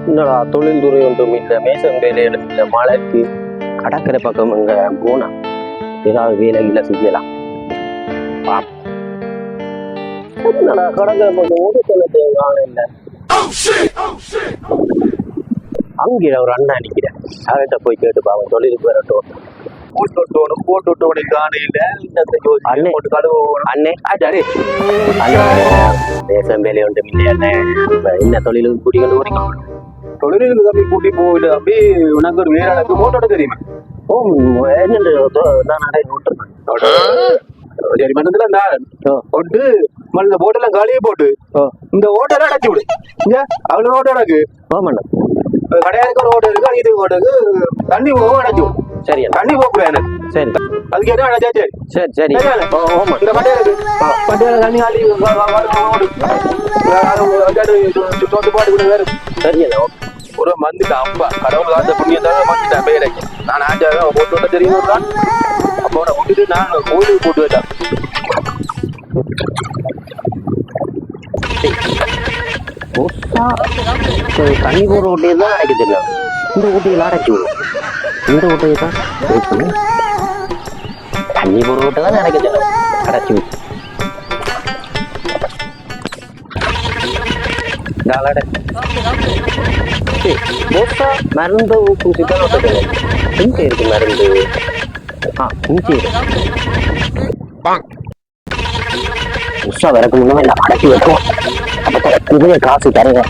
என்னடா தொழில் துறை ஒன்றும் இல்லை, மேசம் வேலையில இல்லை, மழைக்கு கடற்கரை பக்கம் இங்க போனா ஏதாவது வேலைகளை செய்யலாம். என்னடா கடற்கரை பக்கம் ஓடுத்தலத்தை காண இல்லை. அங்கே ஒரு அண்ணா நிக்கிறேன், அவர்கிட்ட போய் கேட்டு பாவம் தொழிலுக்கு வரட்டும். போட்டு காணையில தேசம் வேலை ஒன்றும் இல்லை. என்ன தொழிலுக்கு கூட்டிக்கொண்டு போறீங்க? தொழிலுக்கு தம்பி கூட்டி போயிட்டு அப்படியே உனக்கு ஒரு வேற போட்டோட தெரியுமா? ஓ என்னண்டு நான் நிறைய நோட்டுருக்கேன். சரி மண்டத்துல போட்டு மண்ணில் போட்டெல்லாம் காலியே போட்டு இந்த ஓட்டெல்லாம் அடைச்சி விடு. இங்க அவ்வளவு ஓட்டம் எனக்கு கடையாளுக்கு ஒரு ஓட்டம் இருக்கு, இது ஓட்டுக்கு தண்ணி போக அடைச்சி விடு. சரி தண்ணி போக எனக்கு சரி அதுக்கு என்ன அடைச்சா சரி சரி சரி இந்த பட்டையாளுக்கு பட்டையால தண்ணி காலி தோட்டு பாட்டு கூட வேறு சரி ஒரு மந்துட்டு அப்பா கடவுள் காத்த புண்ணியத்தான் மந்துட்டேன் பேரைக்கு நான் ஆஞ்சாதான் போட்டு விட்ட தெரியும் தான் அப்போட விட்டுட்டு நான் கோயிலுக்கு போட்டு விட்டேன். தண்ணி போற ஓட்டையை தான் அடைக்க தெரியும். இந்த ஓட்டையில் அடைச்சி விடும். இந்த ஓட்டையை தான் தண்ணி போற ஓட்டை தான் அடைக்க தெரியும், அடைச்சி விடும். மருந்து பூசி தான் இங்க இருக்கு மருந்து. இஞ்சி உஷா வரக்கு முன்னாடி எல்லாம் அடக்கி வைக்கும். அப்ப காசு தருங்க.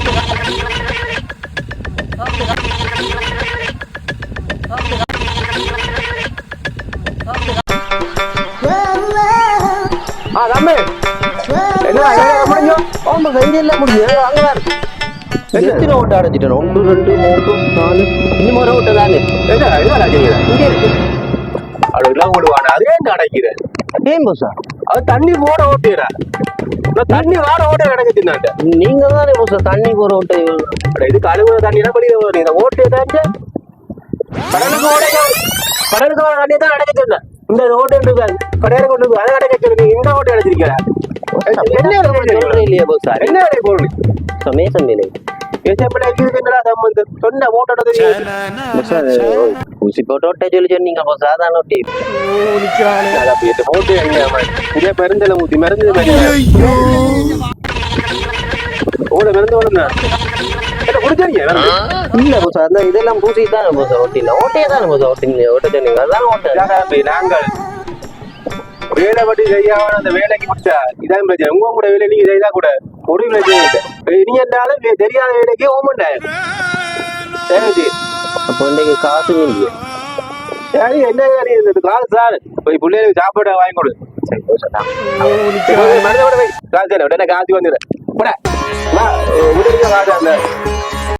எத்தனை ஓட்ட அடைச்சிட்டேன்? 1 2 3 4 இன்னும் ஒரு ஓட்ட தானே இங்க இருக்கு. அதெல்லாம் ஓடுவாங்க அதே அடைக்கிறேன். ஏன் போசா அது தண்ணி போட ஓட்டுறா தண்ணி வாட ஓட்ட கிடைக்க தின்னாட்ட நீங்க தானே போசா தண்ணி போற ஓட்டை. இது கழுவுற தண்ணினா படி இந்த ஓட்டு ஏதாச்சு கடலுக்கு ஓடைங்க கடலுக்கு தண்ணி தான் அடைக்க சொன்னேன். இந்த ஓட்டு கடையில கொண்டு அதை அடைக்க சொல்லி இந்த ஓட்டை அடைச்சிருக்கிற இல்லையா போசா? என்ன வேலையை போடணும் சமேசம் வேலை சொன்ன ஓட்டோட ஊசி போட்டு ஓட்ட சொல்லி சொன்னீங்க போசா. அதான் ஓட்டி போட்டு இங்கே மருந்துல ஊத்தி மருந்து ஓட மருந்து ஓடுனா குடிச்சீங்க இல்ல போசா. அந்த இதெல்லாம் பூசி தானே போசா ஓட்டில ஓட்டையே தானே போசா ஓட்டிங்க ஓட்ட சொன்னீங்க. அதான் ஓட்ட நாங்கள் வேலை பட்டி செய்யாம அந்த வேலைக்கு முடிச்சா இதான் பிரச்சனை. உங்க கூட வேலை நீங்க செய்தா கூட ஒரு பிரச்சனை இல்லை. நீ என்னாலும் தெரியாத வேலைக்கே ஓமண்டாயிரம். அப்போ இன்னைக்கு காசு இல்லையே. சரி என்ன காசு சார் போய் பிள்ளைகளுக்கு சாப்பாடு வாங்கி கொடு. காசு உடனே காசு வந்துடு கூட காசு அந்த